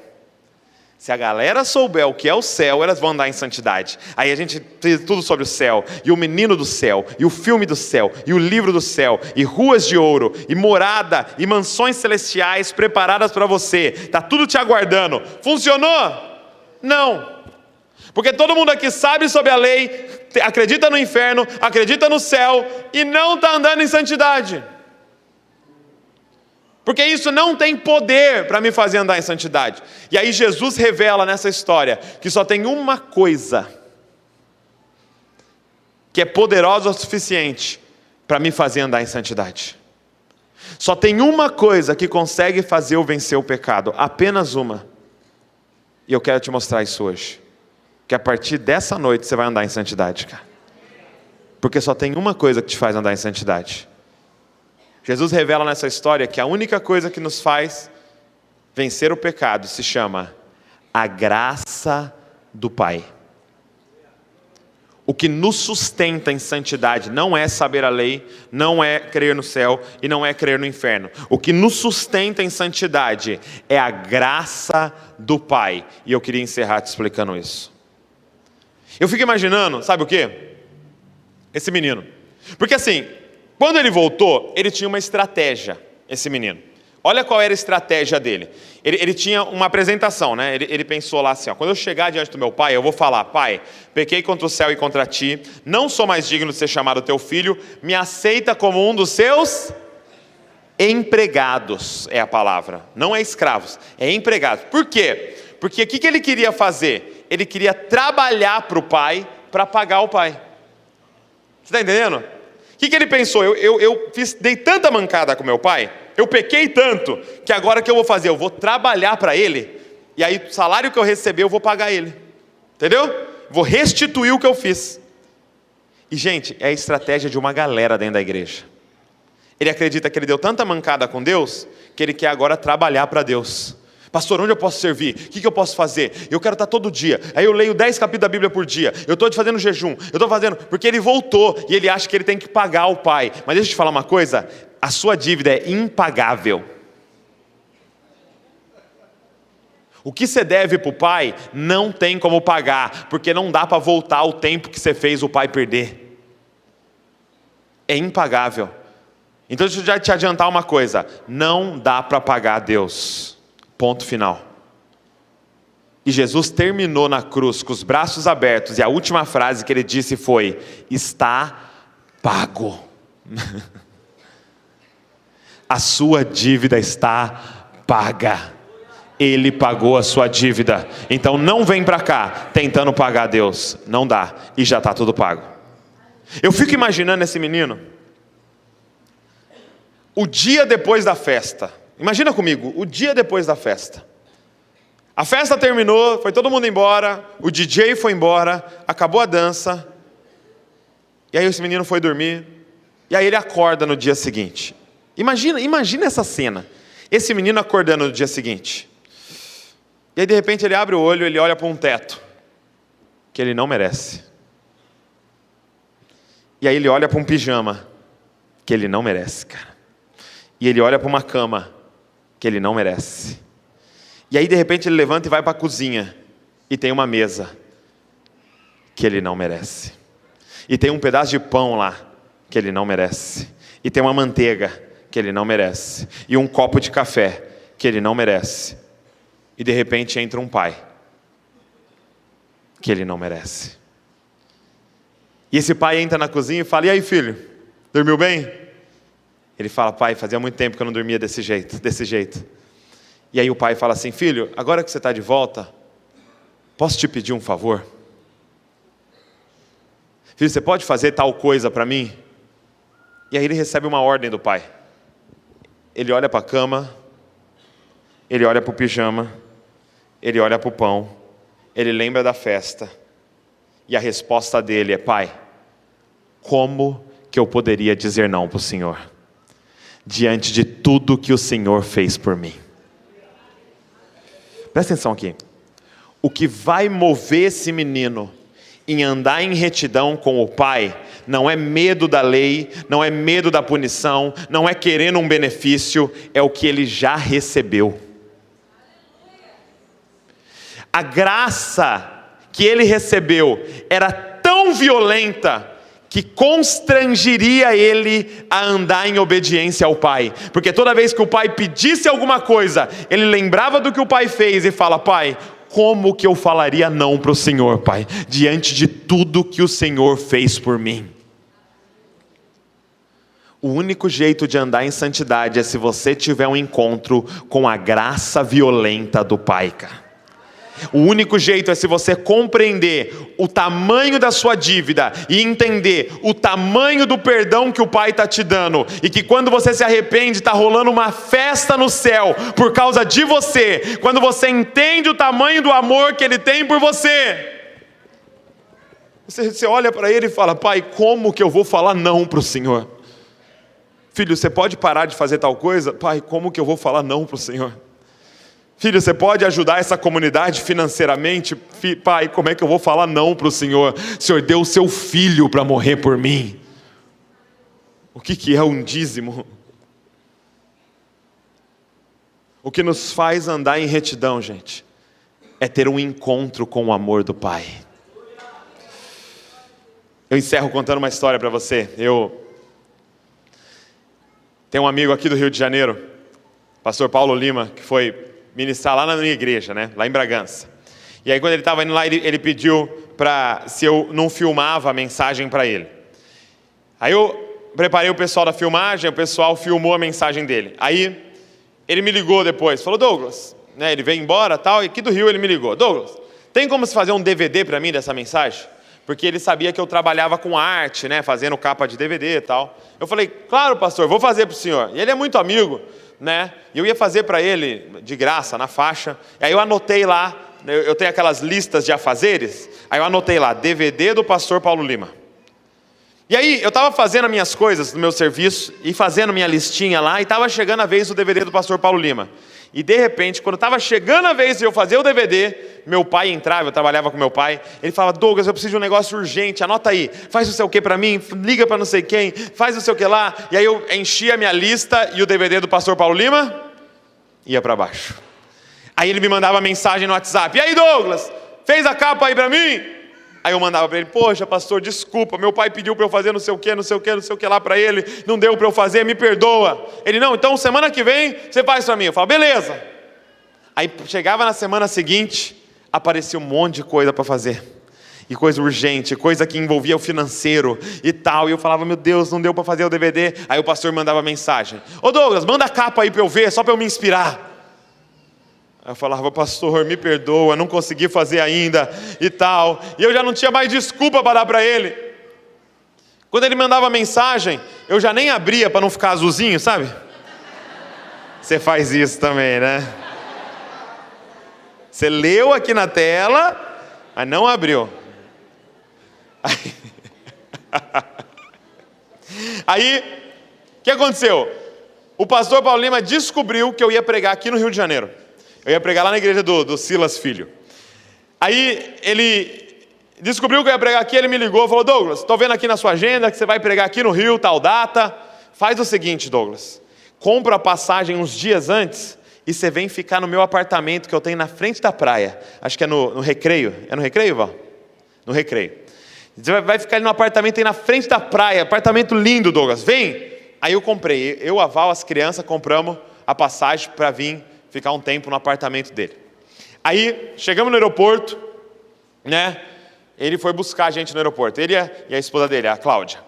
Se a galera souber o que é o céu, elas vão andar em santidade. Aí a gente fez tudo sobre o céu, e o menino do céu, e o filme do céu, e o livro do céu, e ruas de ouro, e morada, e mansões celestiais preparadas para você. Está tudo te aguardando. Funcionou? Não. Porque todo mundo aqui sabe sobre a lei, acredita no inferno, acredita no céu, e não está andando em santidade. Porque isso não tem poder para me fazer andar em santidade. E aí Jesus revela nessa história que só tem uma coisa que é poderosa o suficiente para me fazer andar em santidade. Só tem uma coisa que consegue fazer eu vencer o pecado, apenas uma. E eu quero te mostrar isso hoje. Que a partir dessa noite você vai andar em santidade, cara. Porque só tem uma coisa que te faz andar em santidade. Jesus revela nessa história que a única coisa que nos faz vencer o pecado se chama a graça do Pai. O que nos sustenta em santidade não é saber a lei, não é crer no céu e não é crer no inferno. O que nos sustenta em santidade é a graça do Pai. E eu queria encerrar te explicando isso. Eu fico imaginando, sabe o quê? Esse menino. Porque assim, quando ele voltou, ele tinha uma estratégia, esse menino. Olha qual era a estratégia dele. Ele tinha uma apresentação, né? Ele pensou lá assim, ó, quando eu chegar diante do meu pai, eu vou falar, pai, pequei contra o céu e contra ti, não sou mais digno de ser chamado teu filho, me aceita como um dos seus empregados, é a palavra. Não é escravos, é empregados. Por quê? Porque o que ele queria fazer? Ele queria trabalhar para o pai, para pagar o pai. Você está entendendo? O que ele pensou? Dei tanta mancada com meu pai, eu pequei tanto, que agora o que eu vou fazer? Eu vou trabalhar para ele, e aí o salário que eu receber eu vou pagar ele. Entendeu? Vou restituir o que eu fiz. E gente, é a estratégia de uma galera dentro da igreja. Ele acredita que ele deu tanta mancada com Deus, que ele quer agora trabalhar para Deus. Pastor, onde eu posso servir? O que eu posso fazer? Eu quero estar todo dia. Aí eu leio 10 capítulos da Bíblia por dia. Eu estou fazendo jejum. Eu estou fazendo... Porque ele voltou e ele acha que ele tem que pagar o pai. Mas deixa eu te falar uma coisa. A sua dívida é impagável. O que você deve para o pai não tem como pagar. Porque não dá para voltar o tempo que você fez o pai perder. É impagável. Então deixa eu já te adiantar uma coisa. Não dá para pagar a Deus. Ponto final. E Jesus terminou na cruz com os braços abertos, e a última frase que ele disse foi: está pago. A sua dívida está paga. Ele pagou a sua dívida. Então não vem para cá tentando pagar a Deus. Não dá. E já está tudo pago. Eu fico imaginando esse menino, o dia depois da festa. Imagina comigo, o dia depois da festa. A festa terminou, foi todo mundo embora, o DJ foi embora, acabou a dança. E aí esse menino foi dormir. E aí ele acorda no dia seguinte. Imagina essa cena. Esse menino acordando no dia seguinte. E aí de repente ele abre o olho, ele olha para um teto que ele não merece. E aí ele olha para um pijama que ele não merece, cara. E ele olha para uma cama que ele não merece. E aí de repente ele levanta e vai para a cozinha. E tem uma mesa que ele não merece. E tem um pedaço de pão lá que ele não merece. E tem uma manteiga que ele não merece. E um copo de café que ele não merece. E de repente entra um pai que ele não merece. E esse pai entra na cozinha e fala: e aí, filho, dormiu bem? Ele fala: pai, fazia muito tempo que eu não dormia desse jeito. E aí o pai fala assim: filho, agora que você está de volta, posso te pedir um favor? Filho, você pode fazer tal coisa para mim? E aí ele recebe uma ordem do pai. Ele olha para a cama, ele olha para o pijama, ele olha para o pão, ele lembra da festa. E a resposta dele é: pai, como que eu poderia dizer não para o Senhor? Diante de tudo que o Senhor fez por mim. Presta atenção aqui. O que vai mover esse menino em andar em retidão com o pai, não é medo da lei, não é medo da punição, não é querendo um benefício, é o que ele já recebeu. A graça que ele recebeu era tão violenta que constrangeria ele a andar em obediência ao pai, porque toda vez que o pai pedisse alguma coisa, ele lembrava do que o pai fez e fala: pai, como que eu falaria não para o Senhor, pai, diante de tudo que o Senhor fez por mim? O único jeito de andar em santidade é se você tiver um encontro com a graça violenta do pai, cara. O único jeito é se você compreender o tamanho da sua dívida e entender o tamanho do perdão que o pai está te dando, e que quando você se arrepende está rolando uma festa no céu por causa de você. Quando você entende o tamanho do amor que ele tem por você, você olha para ele e fala: pai, como que eu vou falar não para o Senhor? Filho, você pode parar de fazer tal coisa? Pai, como que eu vou falar não para o Senhor? Filho, você pode ajudar essa comunidade financeiramente? Pai, como é que eu vou falar não para o Senhor? O Senhor deu o seu filho para morrer por mim. O que é um dízimo? O que nos faz andar em retidão, gente, é ter um encontro com o amor do Pai. Eu encerro contando uma história para você. Eu tenho um amigo aqui do Rio de Janeiro, pastor Paulo Lima, que foi ministrar lá na minha igreja, né? Lá em Bragança. E aí quando ele estava indo lá, ele pediu se eu não filmava a mensagem para ele. Aí eu preparei o pessoal da filmagem, o pessoal filmou a mensagem dele. Aí ele me ligou depois, falou: Douglas, né? Ele veio embora tal, e aqui do Rio ele me ligou: Douglas, tem como você fazer um DVD para mim dessa mensagem? Porque ele sabia que eu trabalhava com arte, né? Fazendo capa de DVD e tal. Eu falei: claro, pastor, vou fazer para o senhor. E ele é muito amigo, né? E eu ia fazer para ele de graça, na faixa. E aí eu anotei lá, eu tenho aquelas listas de afazeres, aí eu anotei lá: DVD do pastor Paulo Lima. E aí eu estava fazendo as minhas coisas no meu serviço, e fazendo minha listinha lá, e estava chegando a vez do DVD do pastor Paulo Lima. E de repente, quando estava chegando a vez de eu fazer o DVD, meu pai entrava, eu trabalhava com meu pai, ele falava: Douglas, eu preciso de um negócio urgente, anota aí, faz não sei o que para mim, liga para não sei quem, faz não sei o que lá. E aí eu enchia a minha lista, e o DVD do pastor Paulo Lima ia para baixo. Aí ele me mandava mensagem no WhatsApp: e aí, Douglas, fez a capa aí para mim? Aí eu mandava para ele: poxa, pastor, desculpa, meu pai pediu para eu fazer não sei o que, não sei o que, não sei o que lá para ele, não deu para eu fazer, me perdoa. Ele: não, então semana que vem você faz para mim. Eu falava: beleza. Aí chegava na semana seguinte, aparecia um monte de coisa para fazer, e coisa urgente, coisa que envolvia o financeiro e tal, e eu falava: meu Deus, não deu para fazer o DVD. Aí o pastor mandava mensagem: ô Douglas, manda a capa aí para eu ver, só para eu me inspirar. Aí eu falava: pastor, me perdoa, não consegui fazer ainda e tal. E eu já não tinha mais desculpa para dar para ele. Quando ele mandava mensagem, eu já nem abria para não ficar azulzinho, sabe? Você faz isso também, né? Você leu aqui na tela, mas não abriu. Aí, o que aconteceu? O pastor Paulo Lima descobriu que eu ia pregar aqui no Rio de Janeiro. Eu ia pregar lá na igreja do Silas Filho. Aí ele descobriu que eu ia pregar aqui, ele me ligou e falou: Douglas, estou vendo aqui na sua agenda que você vai pregar aqui no Rio, tal data. Faz o seguinte, Douglas, compra a passagem uns dias antes e você vem ficar no meu apartamento que eu tenho na frente da praia. Acho que é no Recreio. É no Recreio, Val? No Recreio. Você vai ficar ali no apartamento aí na frente da praia. Apartamento lindo, Douglas. Vem! Aí eu comprei. Eu, a Val, as crianças, compramos a passagem para vir ficar um tempo no apartamento dele. Aí, chegamos no aeroporto, né? Ele foi buscar a gente no aeroporto. Ele e a esposa dele, a Cláudia.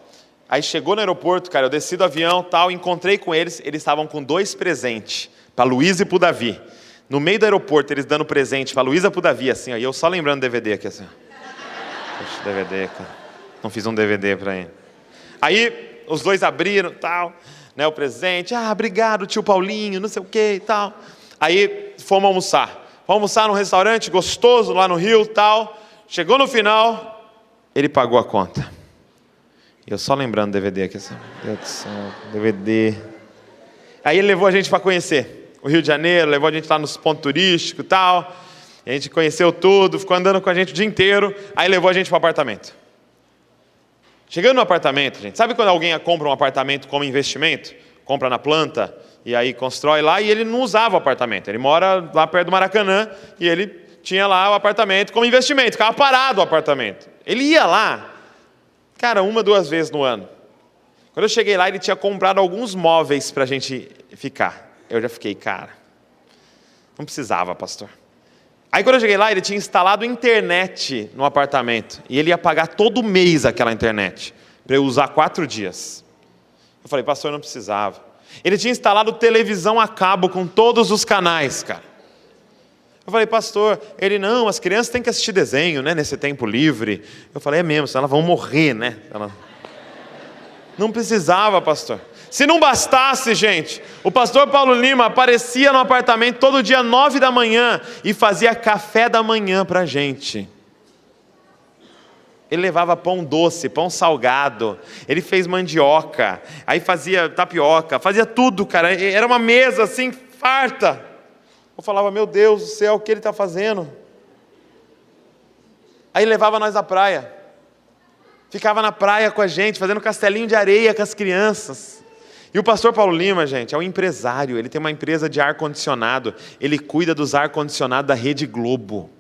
Aí chegou no aeroporto, cara, eu desci do avião, tal, encontrei com eles. Eles estavam com 2 presentes, para Luiz e para o Davi. No meio do aeroporto, eles dando presente pra Luísa, pro Davi, assim, ó. E eu só lembrando do DVD aqui, assim. Poxa, DVD, cara. Não fiz um DVD pra ele. Aí, os dois abriram, tal, né, o presente. Obrigado, tio Paulinho, não sei o que e tal. Aí, fomos almoçar. Fomos almoçar num restaurante gostoso, lá no Rio, tal. Chegou no final, ele pagou a conta. E eu só lembrando do DVD aqui, assim. Meu Deus do céu, DVD. Aí ele levou a gente para conhecer o Rio de Janeiro, levou a gente lá nos pontos turísticos e tal. A gente conheceu tudo, ficou andando com a gente o dia inteiro. Aí levou a gente para o apartamento. Chegando no apartamento, gente, sabe quando alguém compra um apartamento como investimento? Compra na planta e aí constrói lá, e ele não usava o apartamento. Ele mora lá perto do Maracanã e ele tinha lá o apartamento como investimento. Ficava parado o apartamento. Ele ia lá, cara, 1, 2 vezes no ano. Quando eu cheguei lá, ele tinha comprado alguns móveis para a gente ficar. Eu já fiquei, cara, não precisava, pastor. Aí quando eu cheguei lá, ele tinha instalado internet no apartamento. E ele ia pagar todo mês aquela internet, para eu usar 4 dias. Eu falei, pastor, eu não precisava. Ele tinha instalado televisão a cabo com todos os canais, cara. Eu falei, pastor, ele, não, as crianças têm que assistir desenho, né, nesse tempo livre. Eu falei, é mesmo, senão elas vão morrer, né? Não precisava, pastor. Se não bastasse, gente, o pastor Paulo Lima aparecia no apartamento todo dia 9 da manhã e fazia café da manhã para a gente. Ele levava pão doce, pão salgado, ele fez mandioca, aí fazia tapioca, fazia tudo, cara. Era uma mesa assim, farta. Eu falava, meu Deus do céu, o que ele está fazendo? Aí levava nós à praia. Ficava na praia com a gente, fazendo castelinho de areia com as crianças. E o pastor Paulo Lima, gente, é um empresário. Ele tem uma empresa de ar-condicionado. Ele cuida dos ar-condicionados da Rede Globo.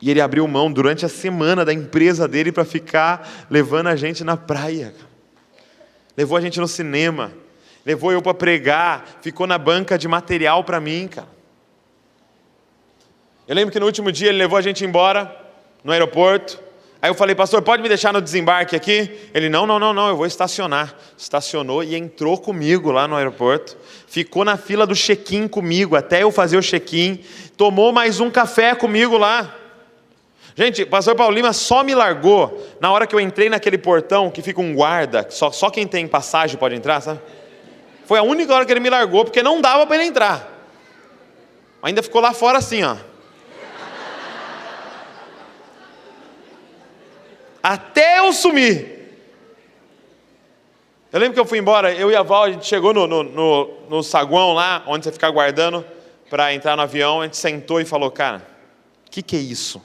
E ele abriu mão durante a semana da empresa dele para ficar levando a gente na praia. Levou a gente no cinema. Levou eu para pregar. Ficou na banca de material para mim, cara. Eu lembro que no último dia ele levou a gente embora no aeroporto. Aí eu falei, pastor, pode me deixar no desembarque aqui? Ele, não, eu vou estacionar. Estacionou e entrou comigo lá no aeroporto. Ficou na fila do check-in comigo, até eu fazer o check-in. Tomou mais um café comigo lá. Gente, o pastor Paulo Lima só me largou na hora que eu entrei naquele portão que fica um guarda, só quem tem passagem pode entrar, sabe? Foi a única hora que ele me largou, porque não dava para ele entrar. Ainda ficou lá fora assim, ó. Até eu sumir. Eu lembro que eu fui embora, eu e a Val, a gente chegou no saguão lá, onde você fica aguardando para entrar no avião, a gente sentou e falou, cara, o que é isso?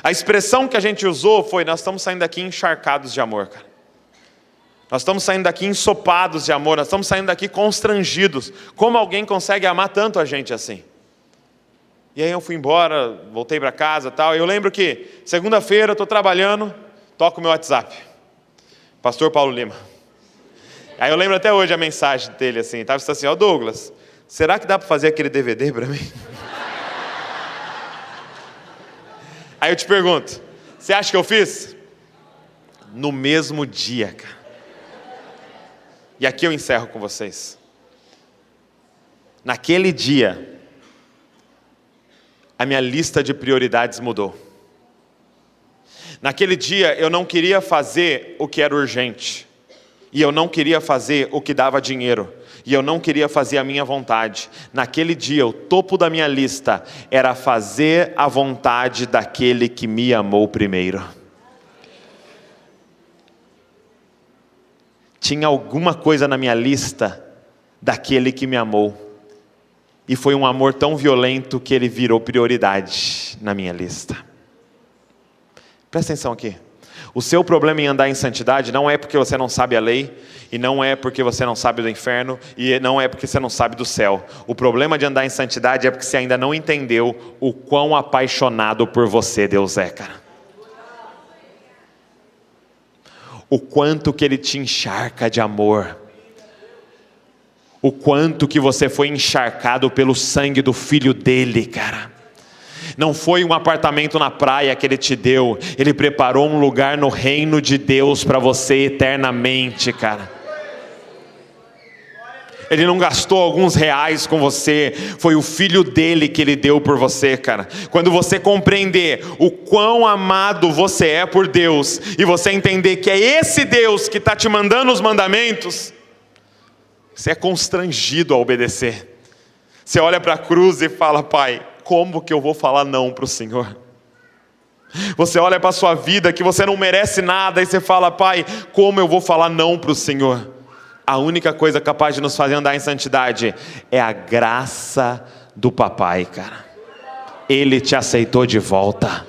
A expressão que a gente usou foi, nós estamos saindo daqui encharcados de amor, cara. Nós estamos saindo daqui ensopados de amor, nós estamos saindo daqui constrangidos. Como alguém consegue amar tanto a gente assim? E aí eu fui embora, voltei para casa e tal. Eu lembro que segunda-feira eu estou trabalhando, toco o meu WhatsApp. Pastor Paulo Lima. Aí eu lembro até hoje a mensagem dele assim, estava assim, ó Douglas, será que dá para fazer aquele DVD para mim? Aí eu te pergunto, você acha que eu fiz? No mesmo dia, cara. E aqui eu encerro com vocês. Naquele dia, a minha lista de prioridades mudou. Naquele dia eu não queria fazer o que era urgente. E eu não queria fazer o que dava dinheiro. E eu não queria fazer a minha vontade. Naquele dia o topo da minha lista era fazer a vontade daquele que me amou primeiro. Tinha alguma coisa na minha lista daquele que me amou. E foi um amor tão violento que ele virou prioridade na minha lista. Presta atenção aqui. O seu problema em andar em santidade não é porque você não sabe a lei, e não é porque você não sabe do inferno, e não é porque você não sabe do céu. O problema de andar em santidade é porque você ainda não entendeu o quão apaixonado por você Deus é, cara. O quanto que Ele te encharca de amor. O quanto que você foi encharcado pelo sangue do Filho dele, cara. Não foi um apartamento na praia que Ele te deu. Ele preparou um lugar no reino de Deus para você eternamente, cara. Ele não gastou alguns reais com você, foi o Filho dele que ele deu por você, cara. Quando você compreender o quão amado você é por Deus, e você entender que é esse Deus que está te mandando os mandamentos, você é constrangido a obedecer. Você olha para a cruz e fala: Pai, como que eu vou falar não para o Senhor? Você olha para a sua vida que você não merece nada e você fala: Pai, como eu vou falar não para o Senhor? A única coisa capaz de nos fazer andar em santidade é a graça do papai, cara. Ele te aceitou de volta.